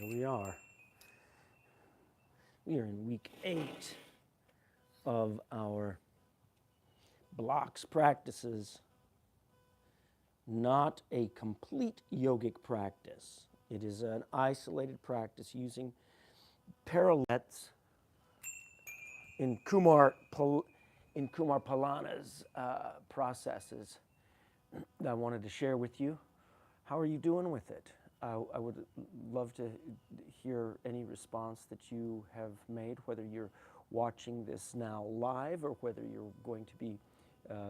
Here we are. We are in week 8 of our blocks practices. Not a complete yogic practice. It is an isolated practice using parallettes in Kumar Palana's processes that I wanted to share with you. How are you doing with it? I would love to hear any response that you have made, whether you're watching this now live or whether you're going to be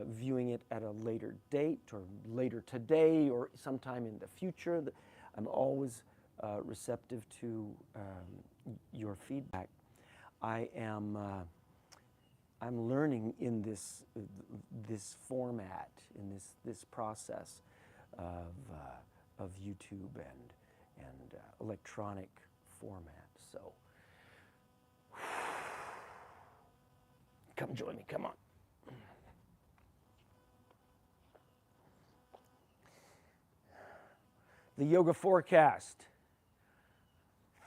viewing it at a later date or later today or sometime in the future. I'm always receptive to your feedback. I'm learning in this format, in this process of YouTube and electronic format. So come join me, come on. The yoga forecast.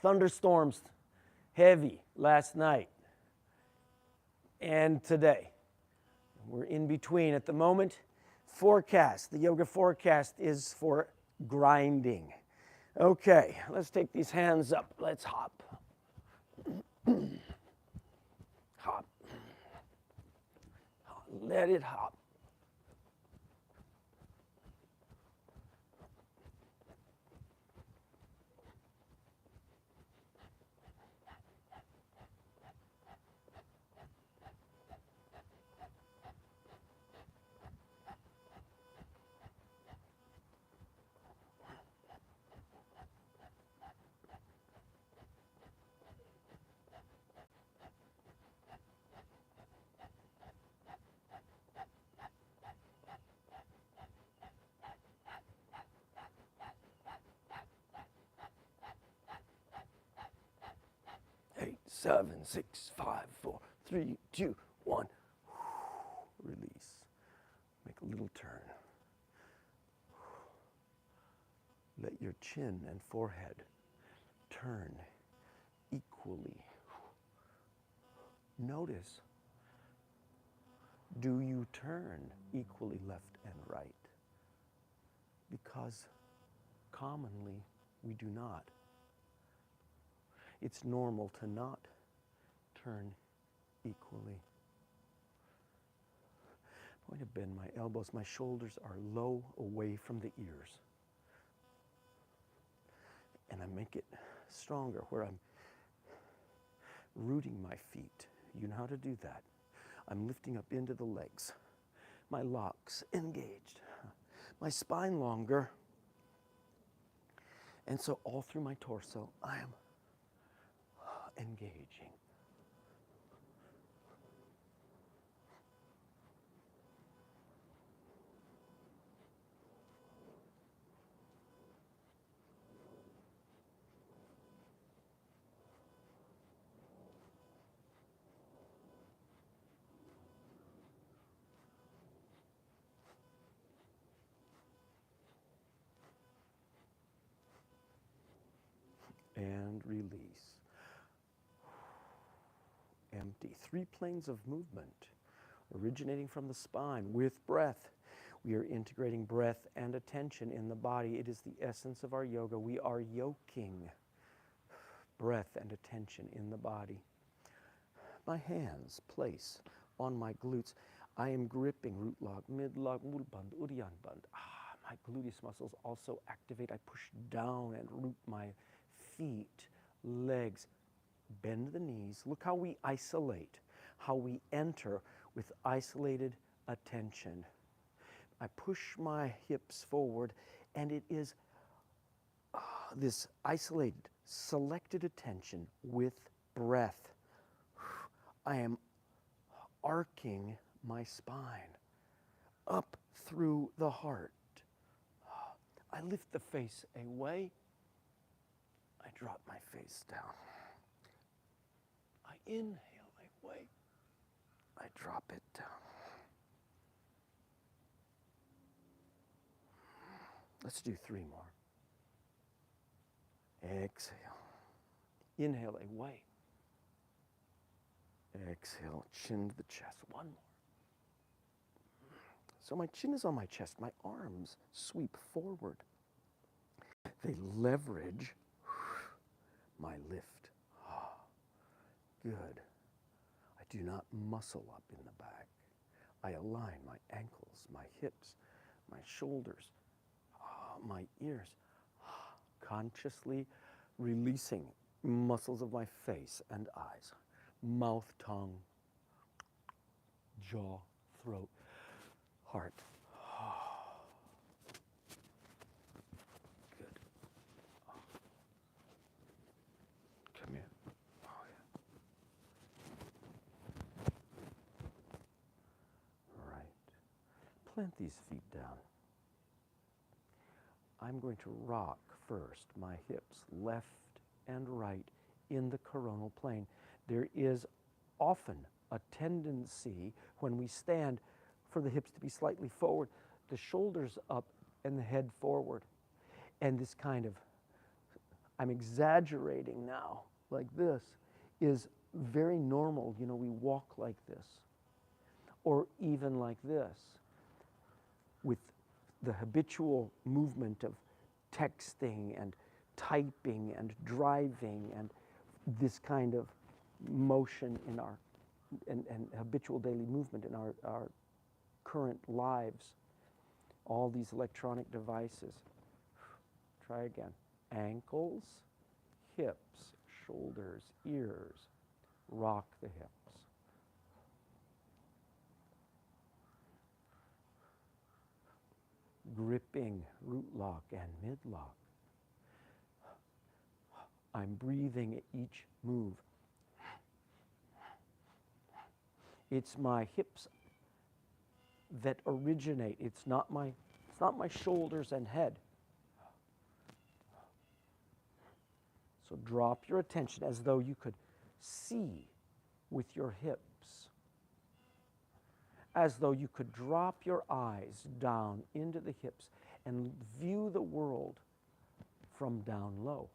Thunderstorms heavy last night and today. We're in between at the moment. Forecast, the yoga forecast is for grinding. Okay, let's take these hands up. Let's hop. Hop. Let it hop. Eight, 7, 6, 5, 4, 3, 2, 1. Release. Make a little turn. Let your chin and forehead turn equally. Notice, do you turn equally left and right? Because commonly we do not. It's normal to not turn equally. I'm going to bend my elbows. My shoulders are low away from the ears. And I make it stronger where I'm rooting my feet. You know how to do that. I'm lifting up into the legs. My locks engaged. My spine longer. And so all through my torso, I am engaging. And release. Empty. 3 planes of movement originating from the spine with breath. We are integrating breath and attention in the body. It is the essence of our yoga. We are yoking breath and attention in the body. My hands place on my glutes. I am gripping root lock, mid lock, mul band, udyan band. My gluteus muscles also activate. I push down and root my feet, legs. Bend the knees. Look how we isolate, how we enter with isolated attention. I push my hips forward, and it is this isolated, selected attention with breath. I am arcing my spine up through the heart. I lift the face away. I drop my face down. I inhale away. I drop it down. Let's do 3 more. Exhale. Inhale away. Exhale, chin to the chest. One more. So my chin is on my chest. My arms sweep forward. They leverage my lift. Good. I do not muscle up in the back. I align my ankles, my hips, my shoulders, my ears, consciously releasing muscles of my face and eyes, mouth, tongue, jaw, throat, heart. Good. Come here. Oh, yeah. All right. Plant these feet down. I'm going to rock first my hips left and right in the coronal plane. There is often a tendency when we stand for the hips to be slightly forward, the shoulders up and the head forward. And this kind of, I'm exaggerating now, like this, is very normal. You know, we walk like this, or even like this, with the habitual movement of texting and typing and driving and this kind of motion in our, and habitual daily movement in our current lives, all these electronic devices. Try again. Ankles, hips, shoulders, ears. Rock the hips. Gripping root lock and mid lock. I'm breathing at each move. It's my hips that originate. It's not my shoulders and head. So drop your attention as though you could see with your hips, as though you could drop your eyes down into the hips and view the world from down low.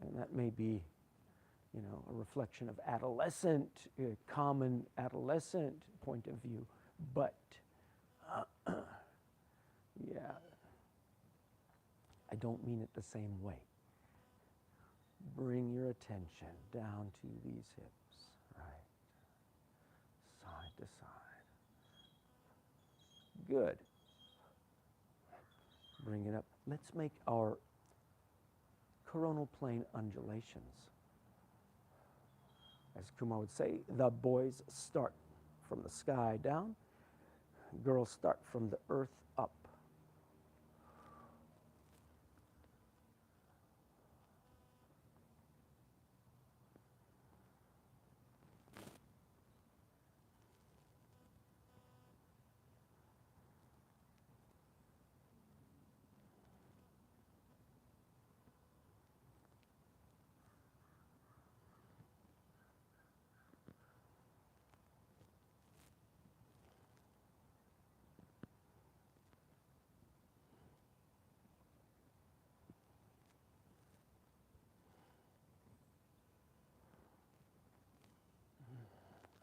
And that may be, you know, a reflection of adolescent, common adolescent point of view, but yeah, I don't mean it the same way. Bring your attention down to these hips, right? Side to side. Good. Bring it up. Let's make our coronal plane undulations. As Kumar would say, the boys start from the sky down, girls start from the earth up.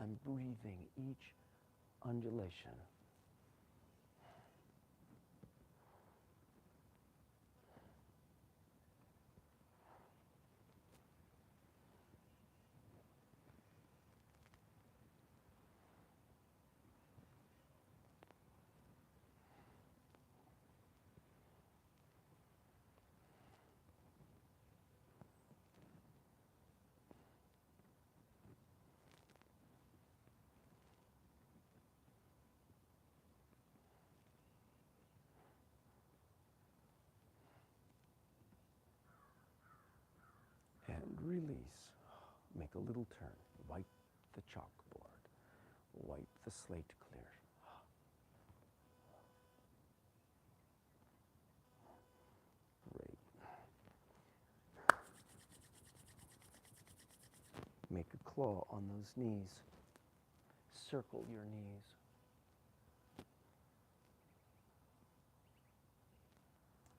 I'm breathing each undulation. And release. Make a little turn. Wipe the chalkboard. Wipe the slate clear. Great. Make a claw on those knees. Circle your knees.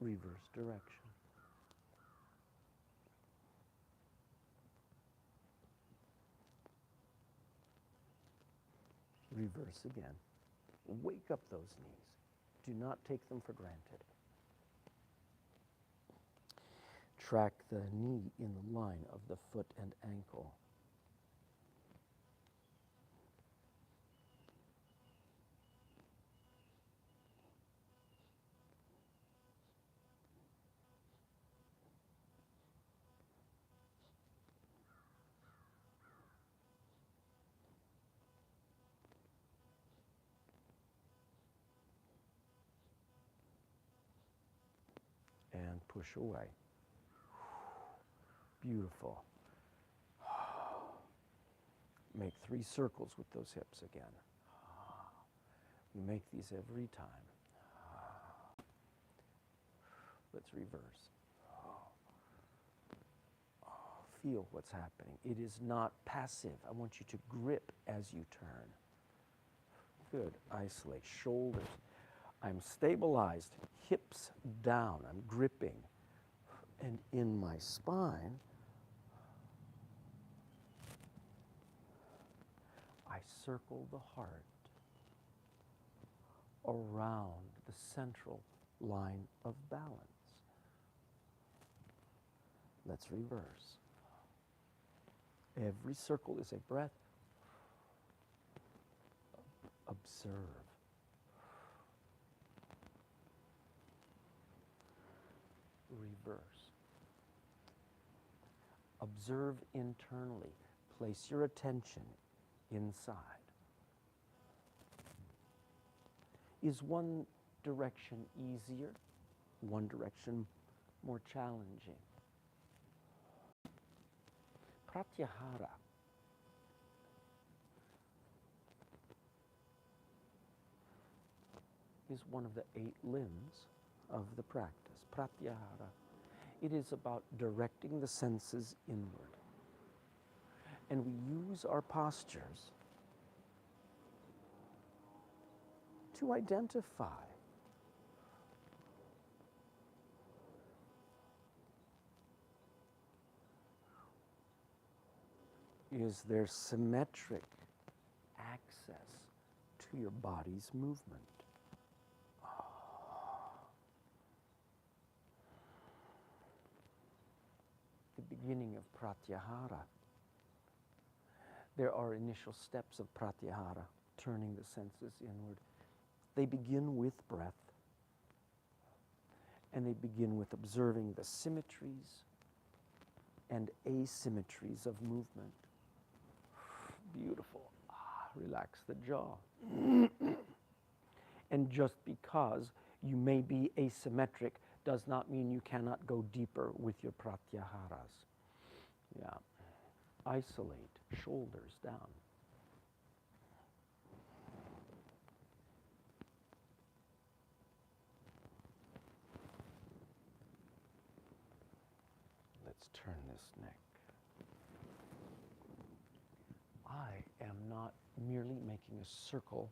Reverse direction. Reverse again. Wake up those knees. Do not take them for granted. Track the knee in the line of the foot and ankle. And push away. Beautiful. Make 3 circles with those hips again. We make these every time. Let's reverse. Feel what's happening. It is not passive. I want you to grip as you turn. Good. Isolate. Shoulders. I'm stabilized. Hips down. I'm gripping. And in my spine, I circle the heart around the central line of balance. Let's reverse. Every circle is a breath. Observe. Reverse. Observe internally. Place your attention inside. Is one direction easier? One direction more challenging? Pratyahara is one of the 8 limbs of the practice. Pratyahara. It is about directing the senses inward. And we use our postures to identify is there symmetric access to your body's movement. The beginning of Pratyahara. There are initial steps of Pratyahara, turning the senses inward. They begin with breath, and they begin with observing the symmetries and asymmetries of movement. Beautiful. Relax the jaw. And just because you may be asymmetric does not mean you cannot go deeper with your pratyaharas. Yeah. Isolate, shoulders down. Let's turn this neck. I am not merely making a circle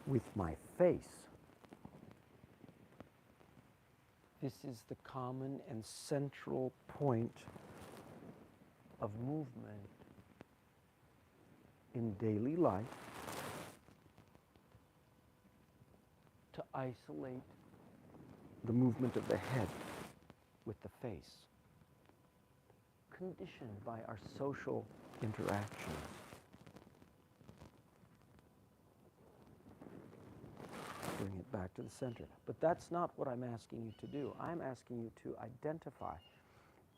with my face. This is the common and central point of movement in daily life to isolate the movement of the head with the face, conditioned by our social interactions. Bring it back to the center. But that's not what I'm asking you to do. I'm asking you to identify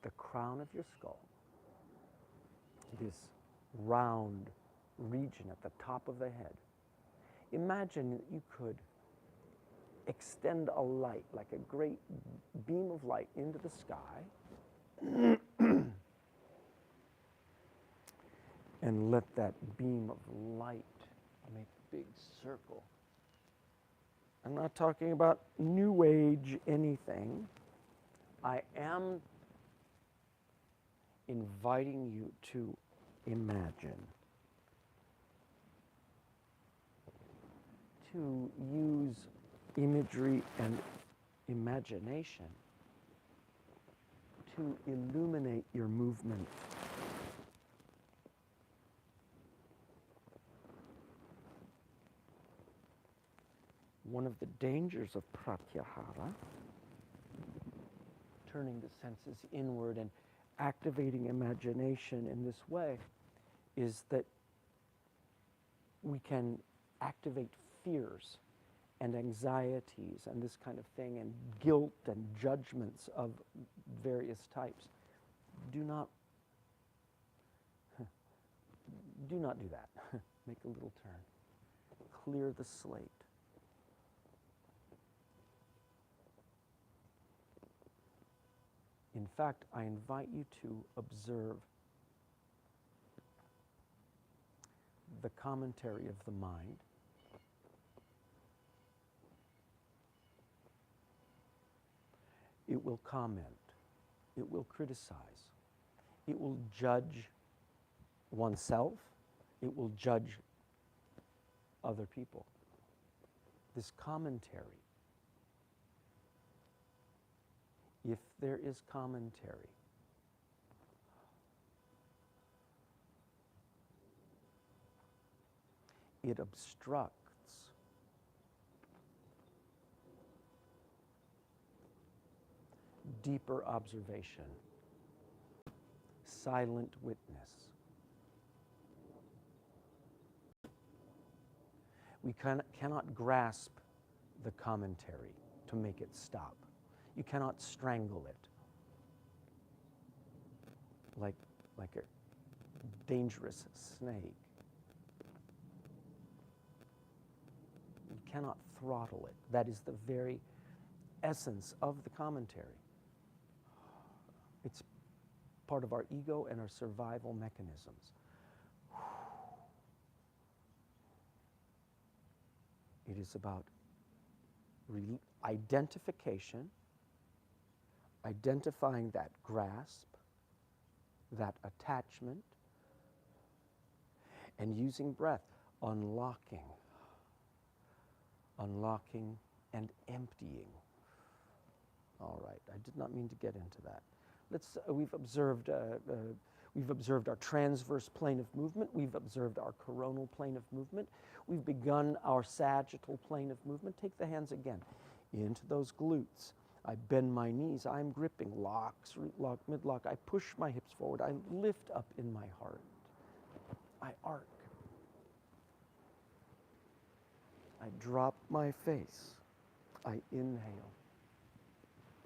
the crown of your skull, this round region at the top of the head. Imagine that you could extend a light, like a great beam of light, into the sky and let that beam of light make a big circle. I'm not talking about New Age anything. I am inviting you to imagine, to use imagery and imagination to illuminate your movement. one of the dangers of pratyahara, turning the senses inward and activating imagination in this way, is that we can activate fears and anxieties and this kind of thing, and guilt and judgments of various types. Do not do that. Make a little turn. Clear the slate. In fact, I invite you to observe the commentary of the mind. It will comment. It will criticize. It will judge oneself. It will judge other people. This commentary, if there is commentary, it obstructs deeper observation, silent witness. We cannot grasp the commentary to make it stop. You cannot strangle it like a dangerous snake. You cannot throttle it. That is the very essence of the commentary. It's part of our ego and our survival mechanisms. It is about identification, identifying that grasp, that attachment, and using breath, unlocking and emptying. All right, I did not mean to get into that. We've observed our transverse plane of movement. We've observed our coronal plane of movement. We've begun our sagittal plane of movement. Take the hands again into those glutes. I bend my knees. I'm gripping locks, root lock, mid lock. I push my hips forward. I lift up in my heart. I arc. I drop my face. I inhale.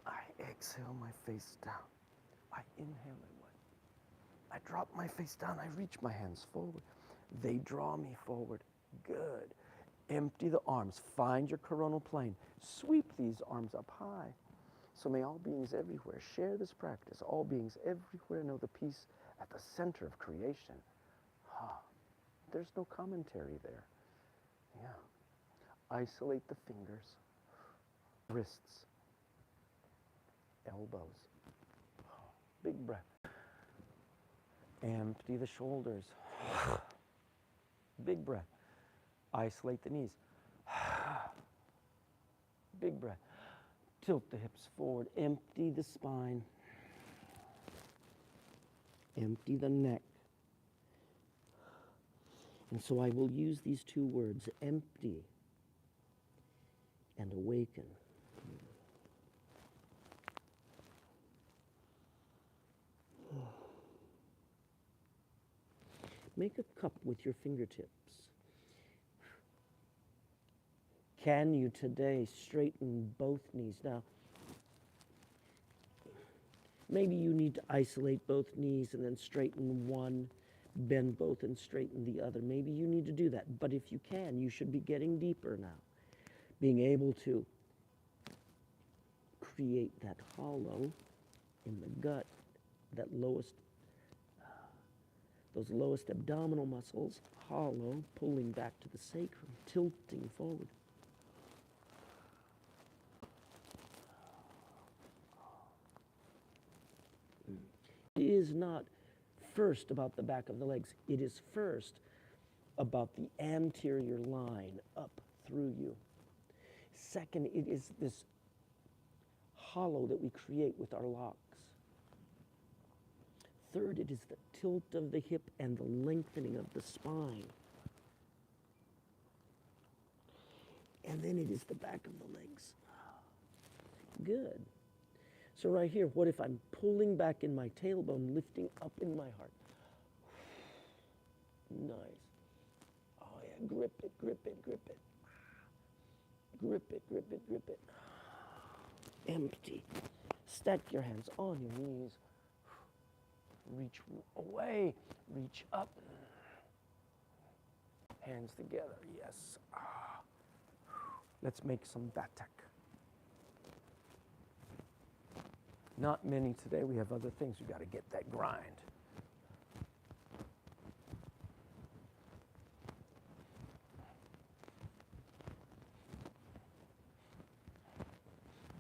I exhale my face down. I inhale and wait. I drop my face down. I reach my hands forward. They draw me forward. Good. Empty the arms. Find your coronal plane. Sweep these arms up high. So may all beings everywhere share this practice. All beings everywhere know the peace at the center of creation. There's no commentary there. Yeah. Isolate the fingers, wrists, elbows. Big breath. Empty the shoulders. Big breath. Isolate the knees. Big breath. Tilt the hips forward. Empty the spine. Empty the neck. And so I will use these two words, empty and awaken. Make a cup with your fingertips. Can you today straighten both knees? Now, maybe you need to isolate both knees and then straighten one, bend both and straighten the other. Maybe you need to do that. But if you can, you should be getting deeper now. Being able to create that hollow in the gut, that those lowest abdominal muscles, hollow, pulling back to the sacrum, tilting forward. It is not first about the back of the legs. It is first about the anterior line up through you. Second, it is this hollow that we create with our locks. Third, it is the tilt of the hip and the lengthening of the spine. And then it is the back of the legs. Good. So right here, what if I'm pulling back in my tailbone, lifting up in my heart? Nice. Oh yeah, grip it, grip it, grip it. Grip it, grip it, grip it. Empty. Stack your hands on your knees. Reach away, reach up. Hands together, yes. Let's make some batak. Not many today, we have other things, we got to get that grind.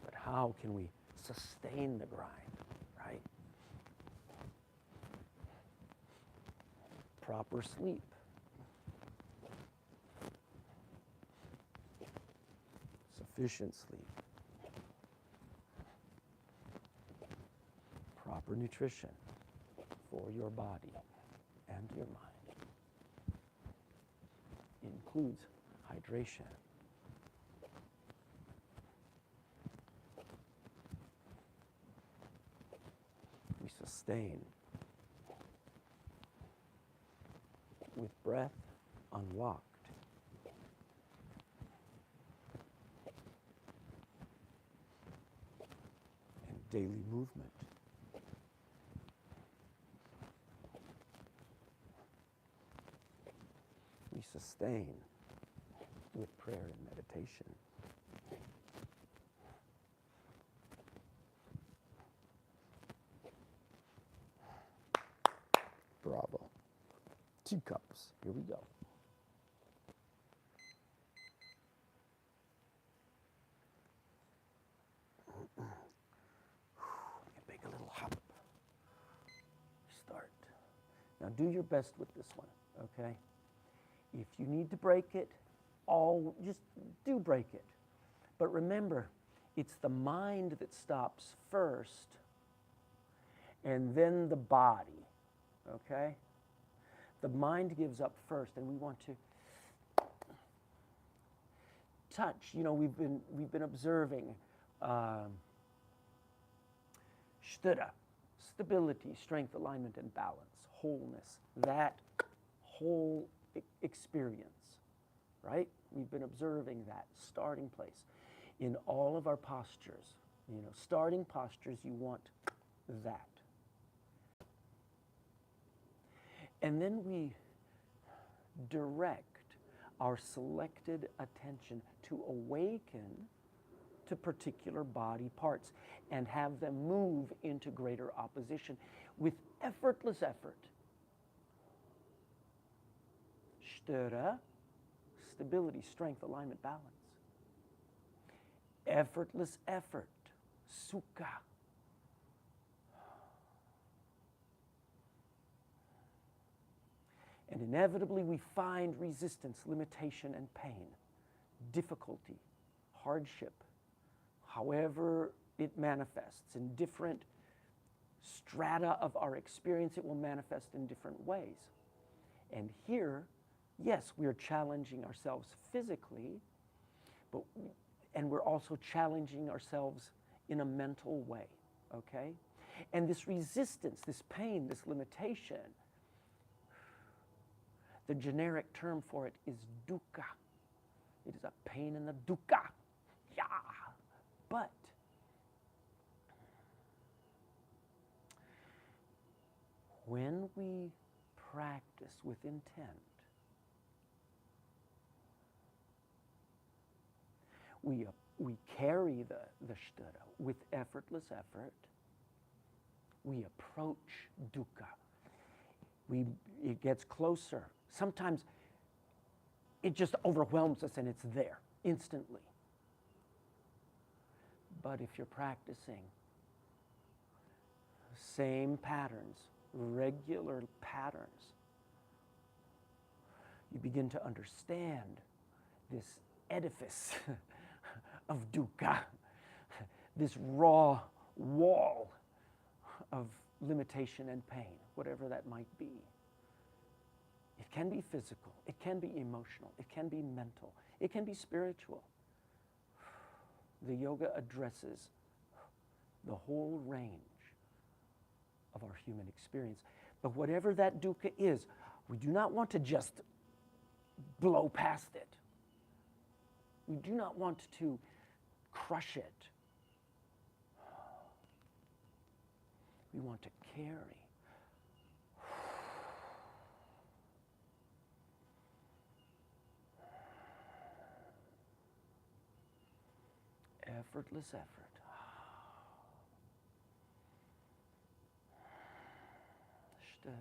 But how can we sustain the grind, right? Proper sleep. Sufficient sleep. Proper nutrition for your body and your mind. It includes hydration. We sustain with breath unlocked. And daily movement. We sustain with prayer and meditation. Bravo. 2 cups. Here we go. Make a little hop. Start. Now do your best with this one, okay? If you need to break it, just do break it. But remember, it's the mind that stops first, and then the body, okay? The mind gives up first, and we want to touch. You know, we've been observing sthira, stability, strength, alignment, and balance, wholeness. That whole experience, right? We've been observing that starting place in all of our postures. You know, starting postures, you want that. And then we direct our selected attention to awaken to particular body parts and have them move into greater opposition with effortless effort. Sthira, stability, strength, alignment, balance. Effortless effort, sukha. And inevitably we find resistance, limitation, and pain, difficulty, hardship, however it manifests. In different strata of our experience, it will manifest in different ways. And here, yes, we are challenging ourselves physically, and we're also challenging ourselves in a mental way, okay? And this resistance, this pain, this limitation, the generic term for it is dukkha. It is a pain in the dukkha. Yeah. But when we practice with intent, we carry the sthira with effortless effort. We approach dukkha. It gets closer. Sometimes it just overwhelms us and it's there instantly. But if you're practicing same patterns, regular patterns, you begin to understand this edifice of dukkha, this raw wall of limitation and pain, whatever that might be. It can be physical, it can be emotional, it can be mental, it can be spiritual. The yoga addresses the whole range of our human experience. But whatever that dukkha is, we do not want to just blow past it. We do not want to crush it. We want to carry. Effortless effort. Störa.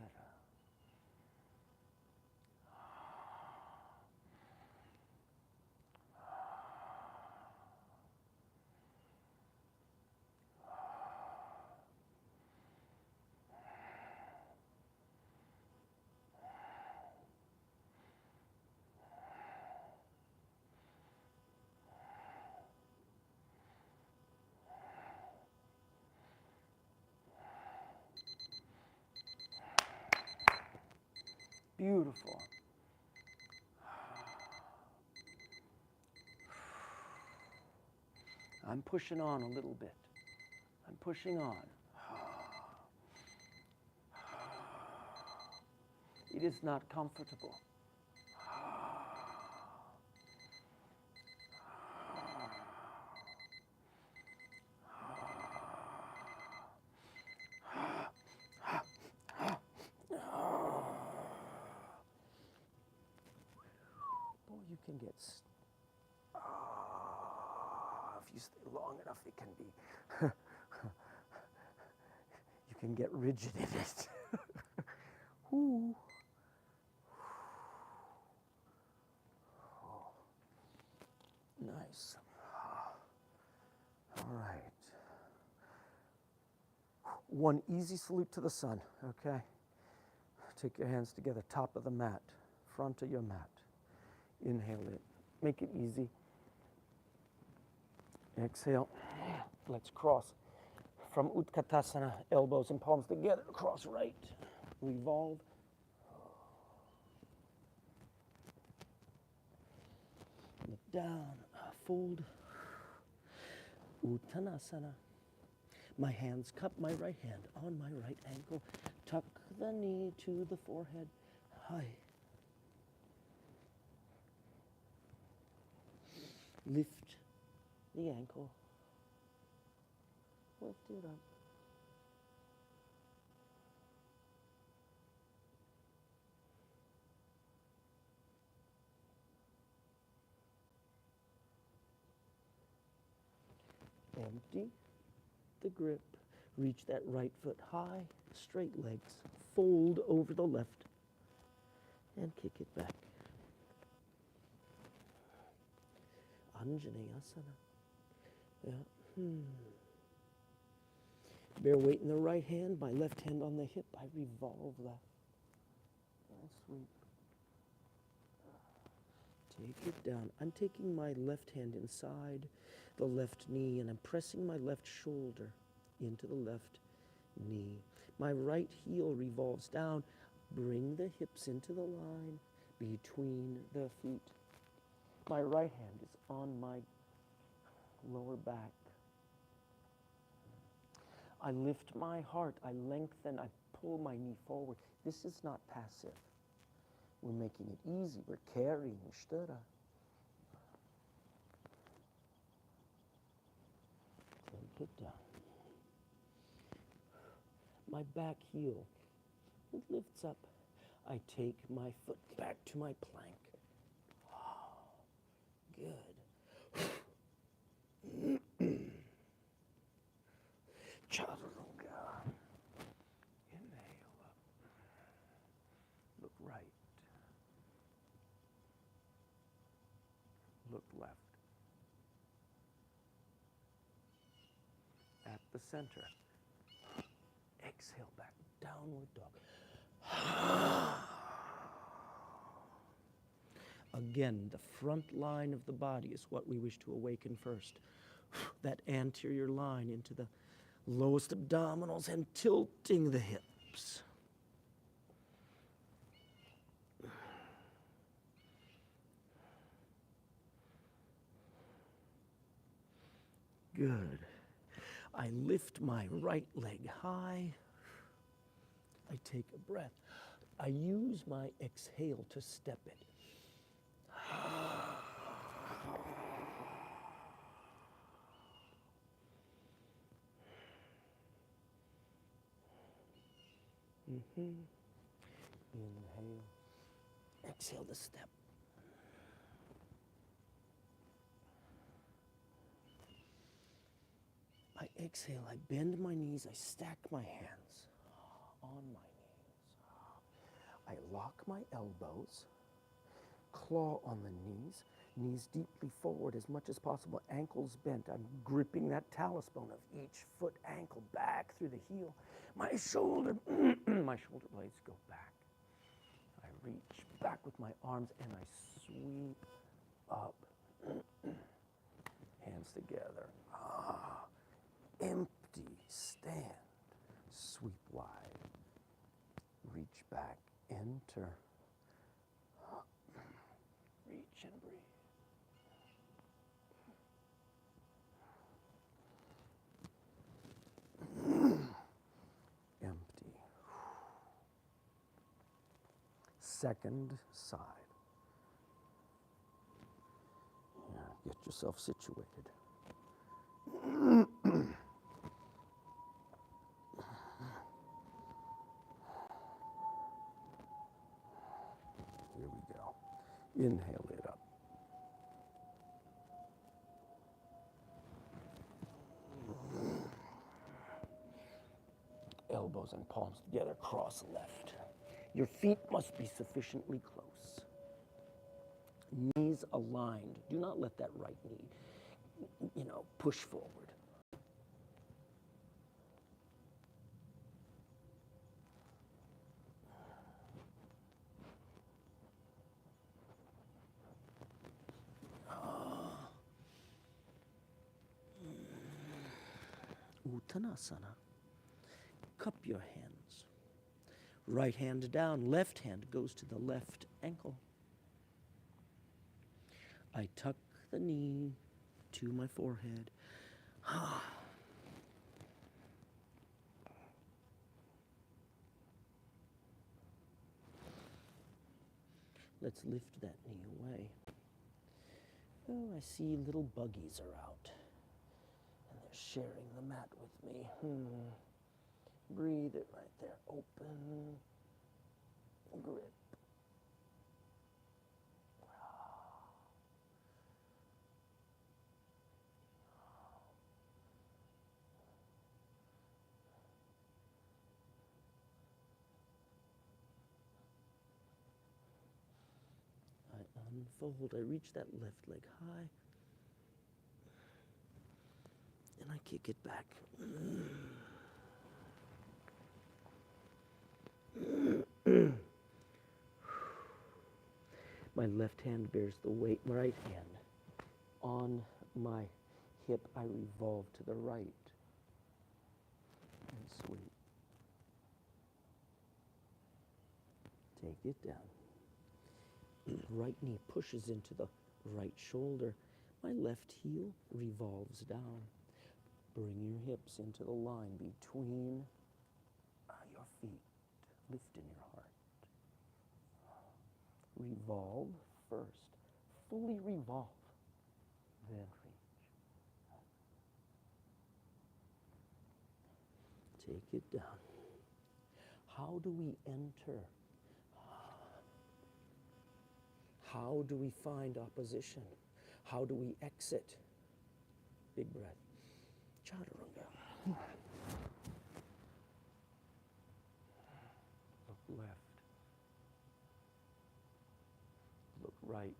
Beautiful. I'm pushing on a little bit. I'm pushing on. It is not comfortable. You can get, if you stay long enough, it can be, you can get rigid in it. Ooh. Oh. Nice. All right. One easy salute to the sun, okay? Take your hands together, top of the mat, front of your mat. Inhale it. Make it easy. Exhale. Let's cross from Utkatasana, elbows and palms together, cross right. Revolve. Look down, fold. Uttanasana. My hands cup my right hand on my right ankle. Tuck the knee to the forehead. High. Lift the ankle. Lift it up. Empty the grip. Reach that right foot high. Straight legs. Fold over the left. And kick it back. Anjaneyasana. Yeah. Bear weight in the right hand, my left hand on the hip. I revolve left. And sweep. Take it down. I'm taking my left hand inside the left knee and I'm pressing my left shoulder into the left knee. My right heel revolves down. Bring the hips into the line between the feet. My right hand is on my lower back. I lift my heart, I lengthen, I pull my knee forward. This is not passive. We're making it easy, we're carrying störa. Take it down. My back heel, it lifts up. I take my foot back to my plank. Good. Chaturanga. Inhale up. Look right. Look left. At the center. Exhale back. Downward dog. Again, the front line of the body is what we wish to awaken first. That anterior line into the lowest abdominals and tilting the hips. Good. I lift my right leg high. I take a breath. I use my exhale to step it. Inhale. Exhale to step. I exhale, I bend my knees, I stack my hands on my knees. I lock my elbows, claw on the knees deeply forward as much as possible, ankles bent. I'm gripping that talus bone of each foot, ankle back through the heel. My shoulder, my shoulder blades go back. I reach back with my arms and I sweep up. Hands together. Empty, stand, sweep wide, reach back, enter, reach and breathe. Empty. Second side. Yeah, get yourself situated. Here we go. Inhale it up. Elbows and palms together, cross left. Your feet must be sufficiently close. Knees aligned. Do not let that right knee, push forward. Uttanasana. Cup your hands. Right hand down, left hand goes to the left ankle. I tuck the knee to my forehead. Let's lift that knee away. Oh, I see little buggies are out. And they're sharing the mat with me. Breathe it right there. Open. Grip. I unfold. I reach that left leg high. And I kick it back. My left hand bears the weight, right hand on my hip. I revolve to the right and sweep. Take it down. Right knee pushes into the right shoulder. My left heel revolves down. Bring your hips into the line between your feet. Lift in your heart. Revolve first. Fully revolve. Then reach. Take it down. How do we enter? How do we find opposition? How do we exit? Big breath. Chaturanga. Look left. Look right.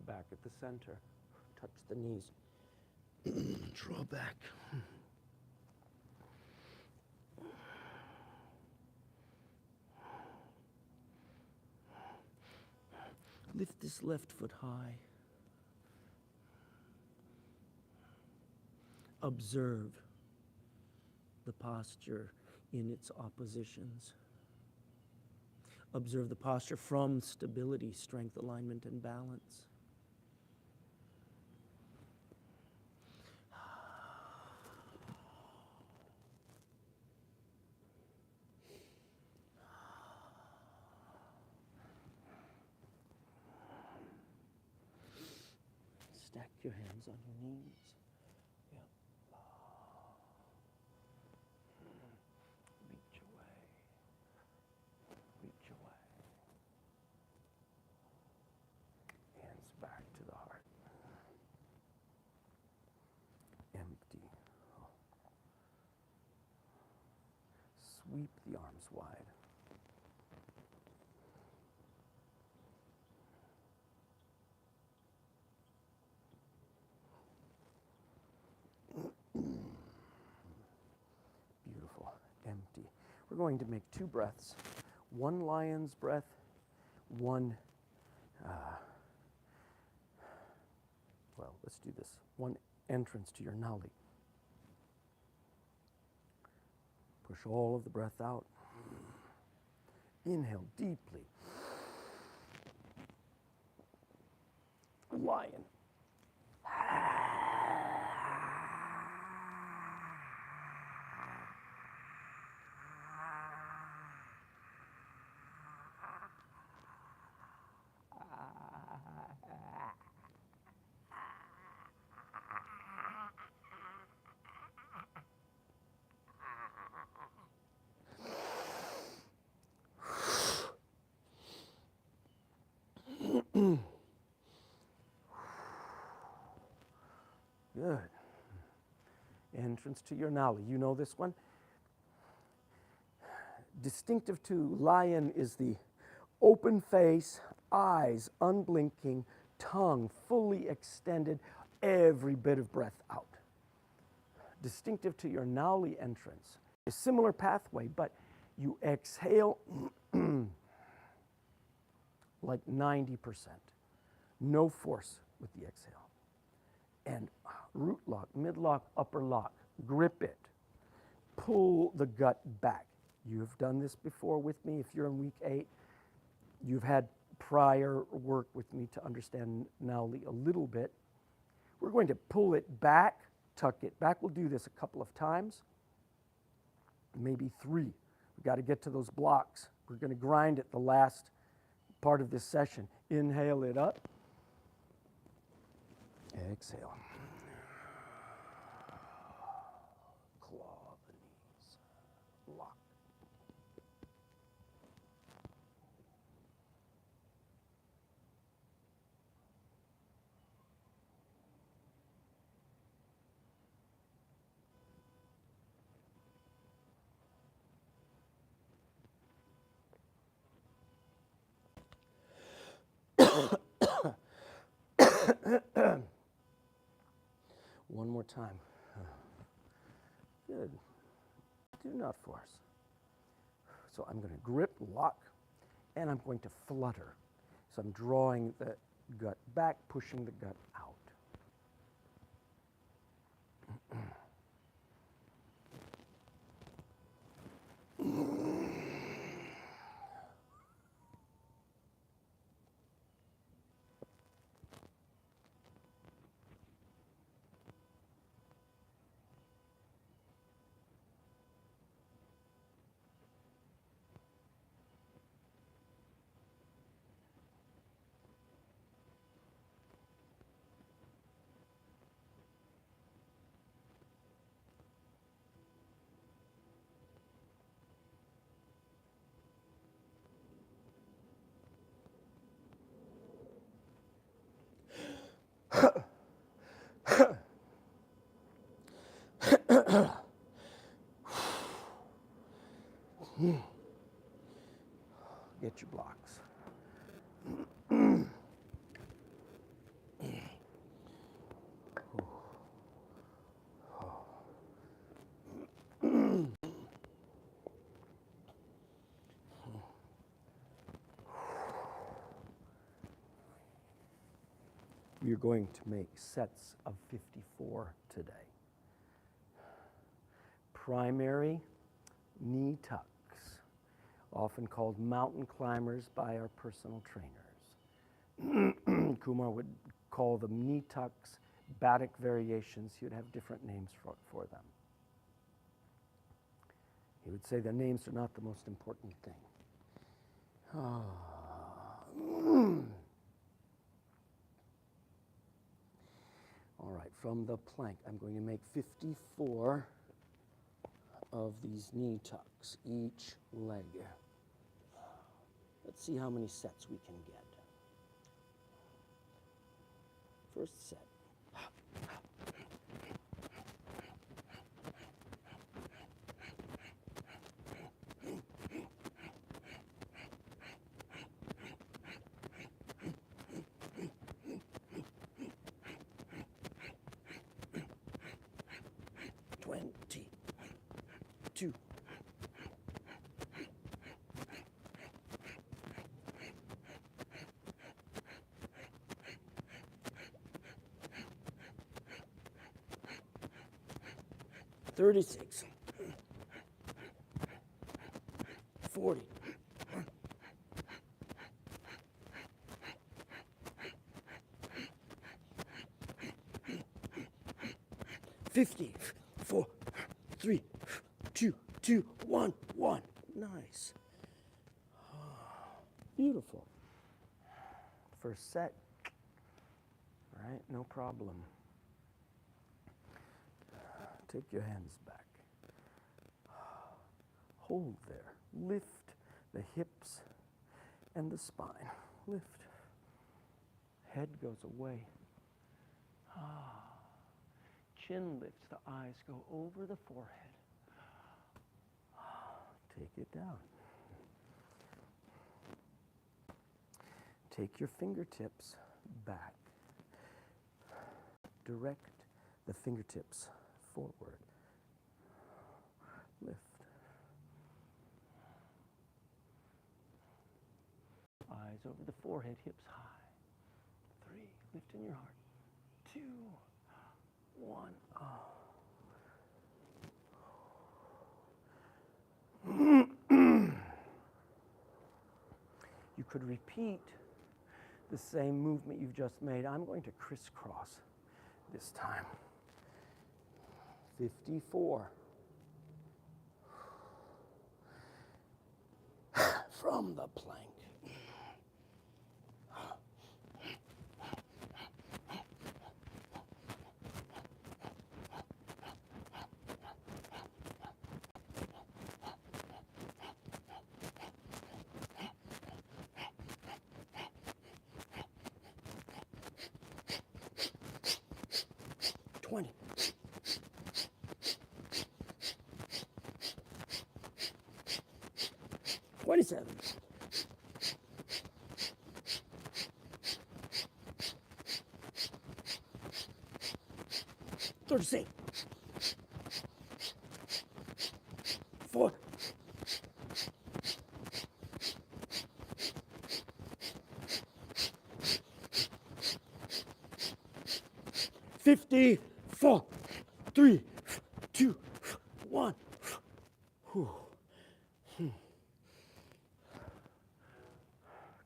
Back at the center. Touch the knees. Draw back. Lift this left foot high. Observe the posture in its oppositions. Observe the posture from stability, strength, alignment, and balance. your hands on your knees. Yep. Reach away. Reach away. Hands back to the heart. Empty. Sweep the arms wide. Beautiful. Empty. We're going to make 2 breaths. 1 lion's breath, 1, well, let's do this. 1 entrance to your nali. Push all of the breath out. Inhale deeply. Lion. Good. Entrance to your nali. You know this one? Distinctive to lion is the open face, eyes unblinking, tongue fully extended, every bit of breath out. Distinctive to your nali entrance, a similar pathway, but you exhale like 90%. No force with the exhale. And root lock, mid lock, upper lock, grip it. Pull the gut back. You've done this before with me. If you're in week 8, you've had prior work with me to understand Nauli a little bit. We're going to pull it back, tuck it back. We'll do this a couple of times, maybe 3. We've got to get to those blocks. We're going to grind it the last part of this session. Inhale it up. Exhale. Claw the knees. Lock. One more time. Good. Do not force. So I'm going to grip, lock, and I'm going to flutter. So I'm drawing the gut back, pushing the gut out. Get your blocks. We are going to make sets of 54 today. Primary knee tucks, often called mountain climbers by our personal trainers. Kumar would call them knee tucks, Badak variations. He would have different names for them. He would say the names are not the most important thing. All right, from the plank, I'm going to make 54 of these knee tucks, each leg. Let's see how many sets we can get. First set. Two. $36. 40. 50. 4, 3, 2, 2, 1, 1. Nice. Beautiful. First set. All right, no problem. Take your hands back. Hold there. Lift the hips and the spine. Lift. Head goes away. Chin lifts, the eyes go over the forehead. Take it down. Take your fingertips back. Direct the fingertips forward. Lift. Eyes over the forehead, hips high. 3, lift in your heart. 2, 1. You could repeat the same movement you've just made. I'm going to crisscross this time. 54. From the plank. 20. 27. 36. 4. 54. 3, 2, 1. Whew.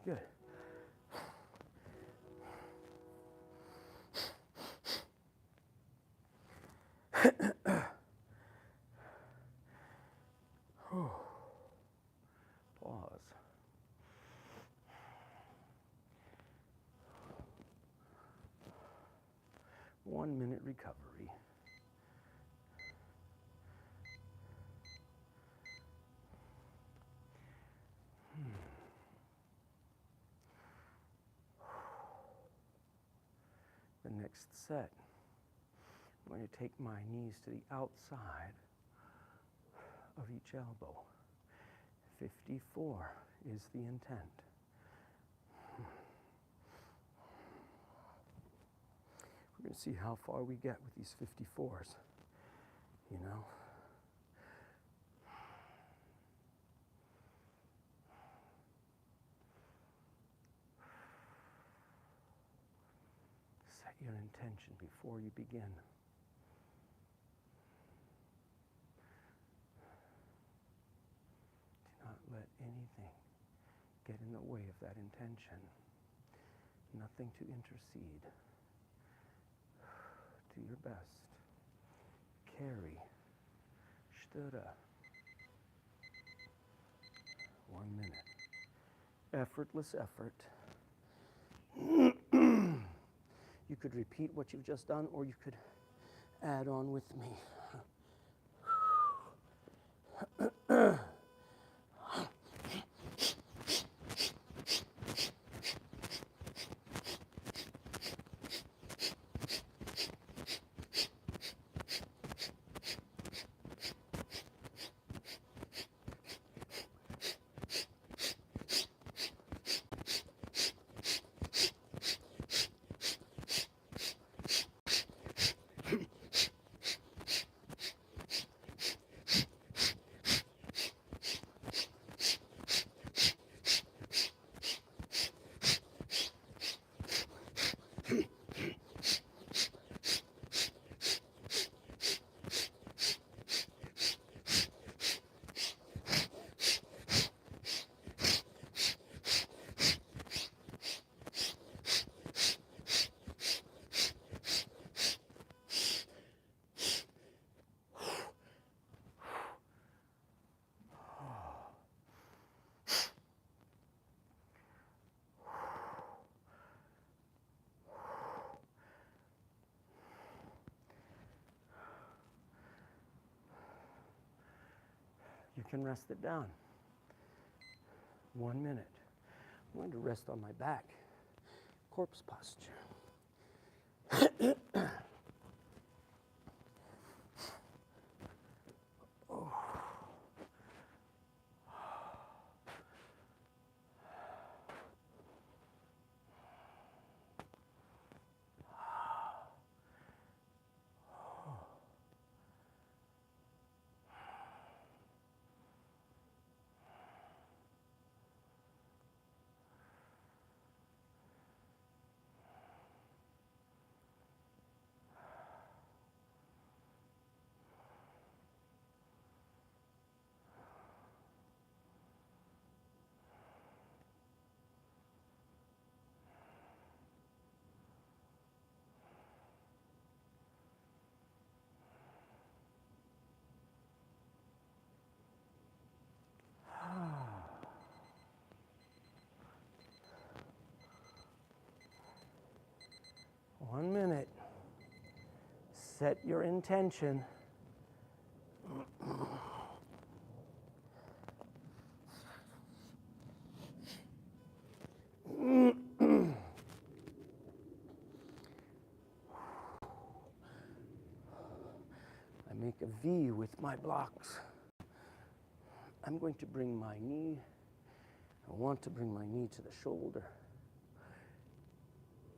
Good. Pause. One minute recovery. The next set, I'm going to take my knees to the outside of each elbow. 54 is the intent. We're going to see how far we get with these 54s, you know. Set your intention before you begin. Do not let anything get in the way of that intention. Nothing to intercede. Do your best. Carry. Störa. 1 minute. Effortless effort. You could repeat what you've just done, or you could add on with me. You can rest it down. 1 minute. I'm going to rest on my back. Corpse posture. Oh. One minute. Set your intention. I make a V with my blocks. I'm going to bring my knee. I want to bring my knee to the shoulder.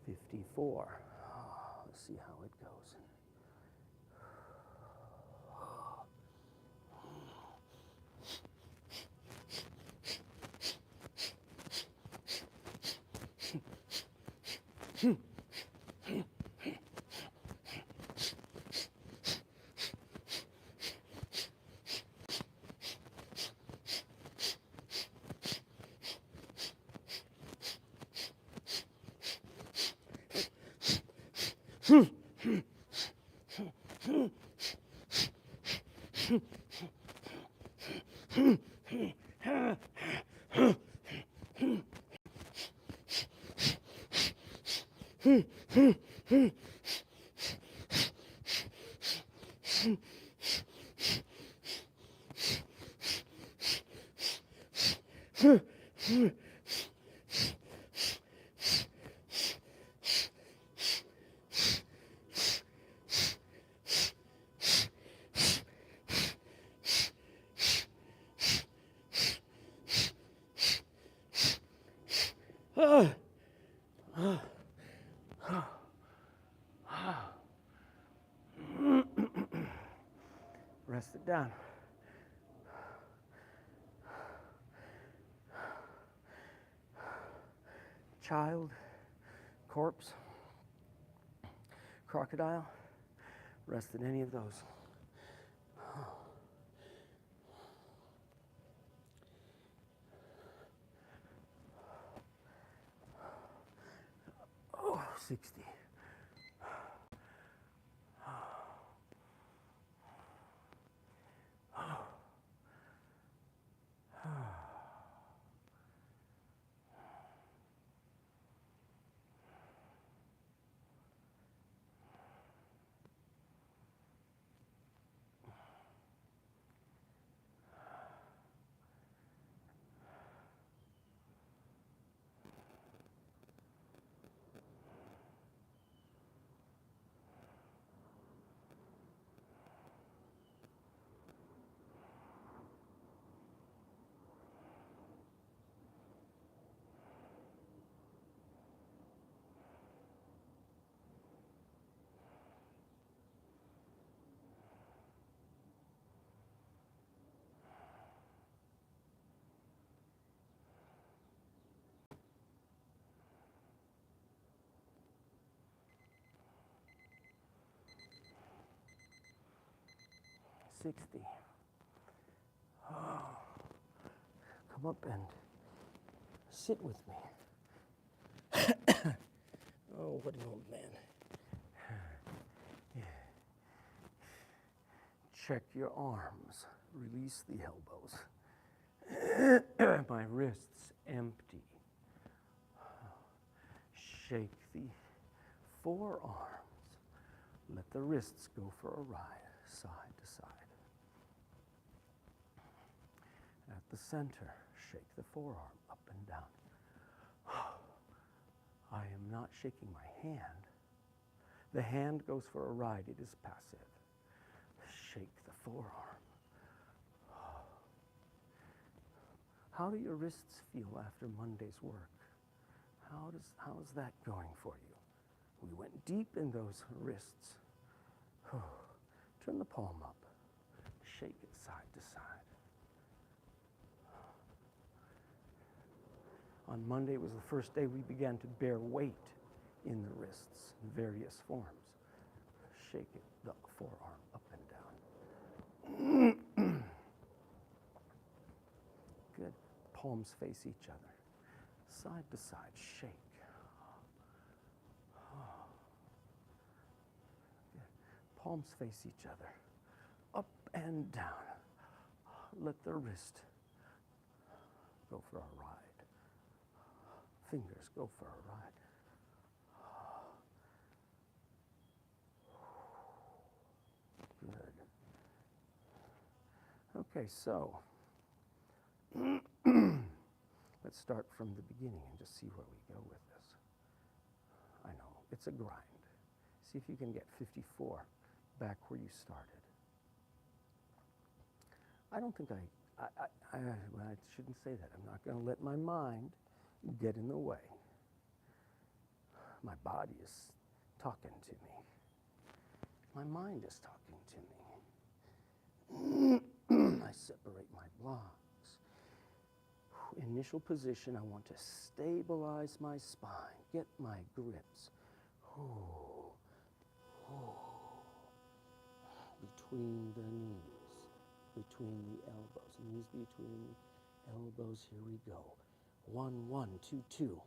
54. Let's see how it goes. Rest it down. Child, corpse, crocodile, rest in any of those. Oh, 60. 60. Oh. Come up and sit with me. Oh, what an old man. Check your arms. Release the elbows. My wrists empty. Shake the forearms. Let the wrists go for a ride, side to side. At the center, shake the forearm up and down. I am not shaking my hand. The hand goes for a ride. It is passive. Shake the forearm. How do your wrists feel after Monday's work? How's that going for you? We went deep in those wrists. Turn the palm up. Shake it side to side. On Monday was the first day we began to bear weight in the wrists in various forms. Shake it, the forearm up and down. Good. Palms face each other. Side to side, shake. Good. Palms face each other. Up and down. Let the wrist go for a ride. Fingers go for a ride. Good. Okay, so let's start from the beginning and just see where we go with this. I know, it's a grind. See if you can get 54 back where you started. I don't think I shouldn't say that. I'm not going to let my mind get in the way. My body is talking to me. My mind is talking to me. I separate my blocks. Initial position, I want to stabilize my spine, get my grips. Between the knees, between the elbows. Knees between elbows, here we go. 1, 1, 2, 2.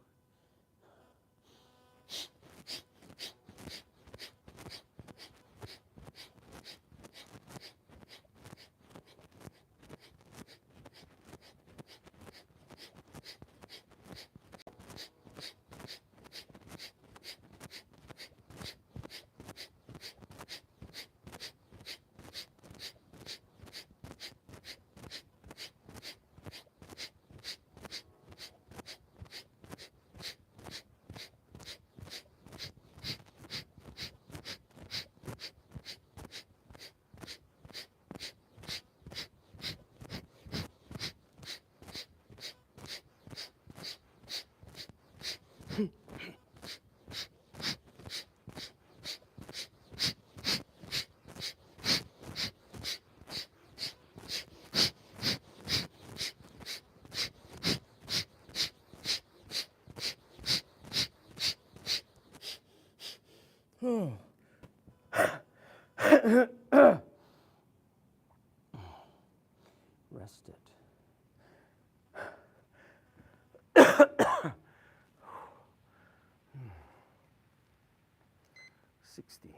Rest it. 60.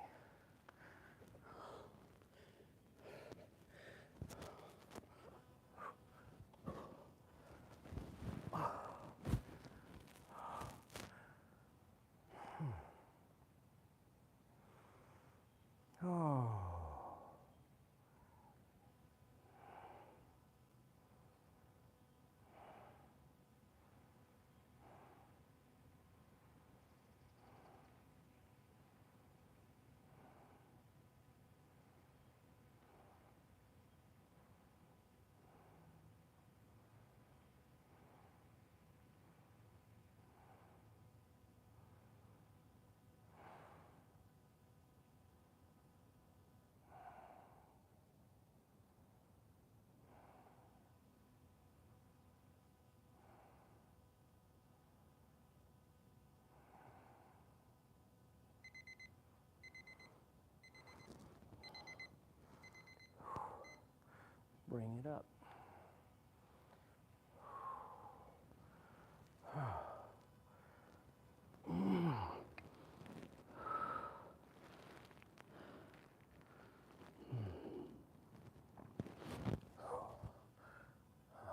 bring it up.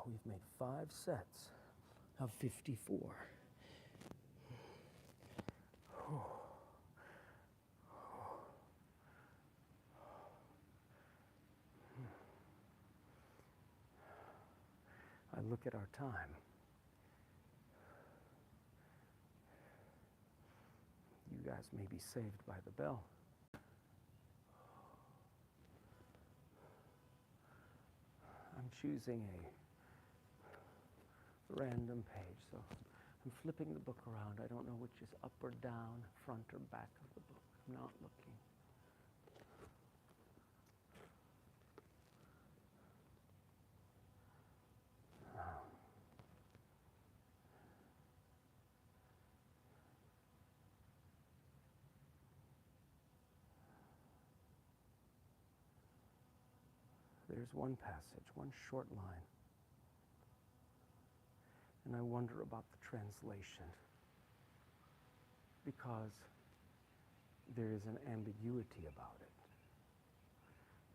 We've made 5 sets of 54. I look at our time. You guys may be saved by the bell. I'm choosing a random page, so I'm flipping the book around. I don't know which is up or down, front or back of the book. I'm not looking. There's one passage, one short line. And I wonder about the translation, because there is an ambiguity about it.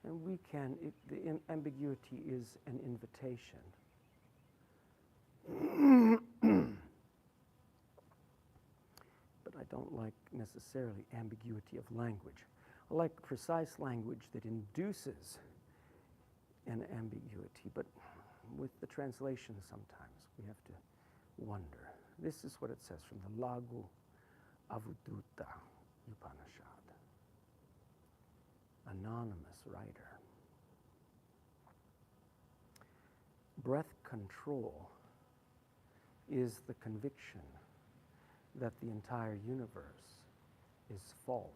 And we can, the ambiguity is an invitation. But I don't like necessarily ambiguity of language. I like precise language that induces an ambiguity, but with the translation sometimes we have to wonder. This is what it says from the Lagu Avadutta Upanishad. Anonymous writer. Breath control is the conviction that the entire universe is false.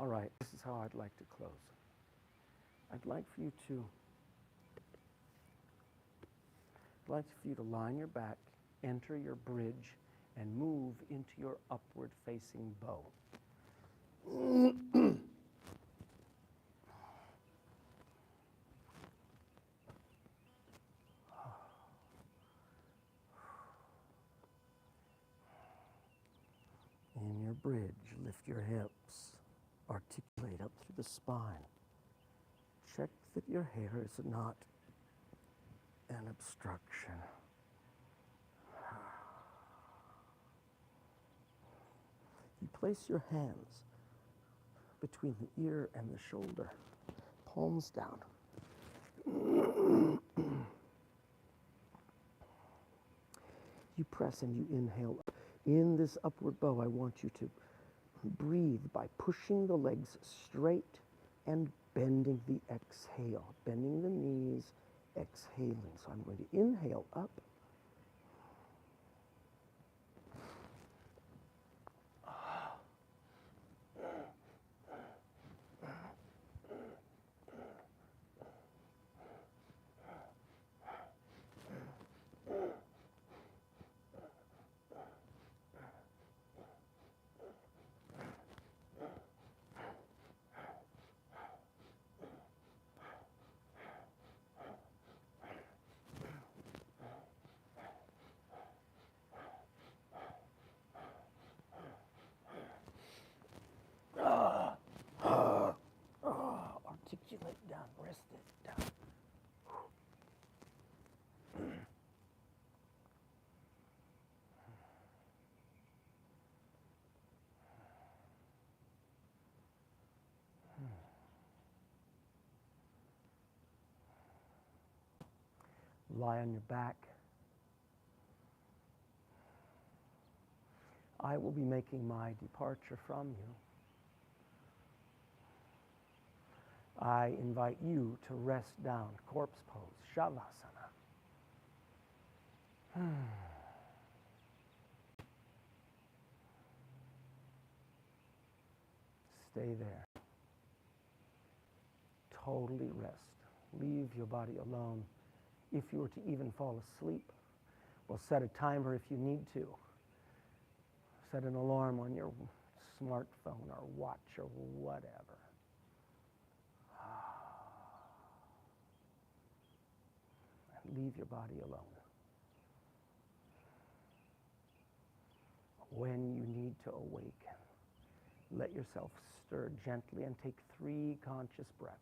All right, this is how I'd like to close. I'd like for you to lie on your back, enter your bridge, and move into your upward facing bow. In your bridge, lift your hips. Articulate up through the spine. Check that your hair is not an obstruction. You place your hands between the ear and the shoulder, palms down. You press and you inhale. In this upward bow, I want you to breathe by pushing the legs straight and bending the exhale, bending the knees, exhaling. So I'm going to inhale up. Articulate down, rest it down. Lie on your back. I will be making my departure from you. I invite you to rest down, corpse pose, Shavasana. Stay there. Totally rest. Leave your body alone. If you were to even fall asleep, well, set a timer if you need to. Set an alarm on your smartphone or watch or whatever. And leave your body alone. When you need to awaken, let yourself stir gently and take 3 conscious breaths.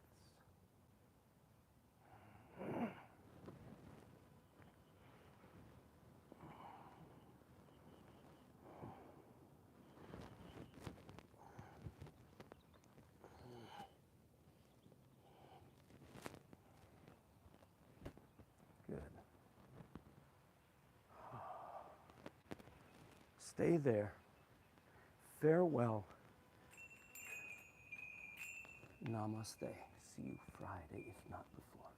Good. Stay there. Farewell. Namaste. See you Friday, if not before.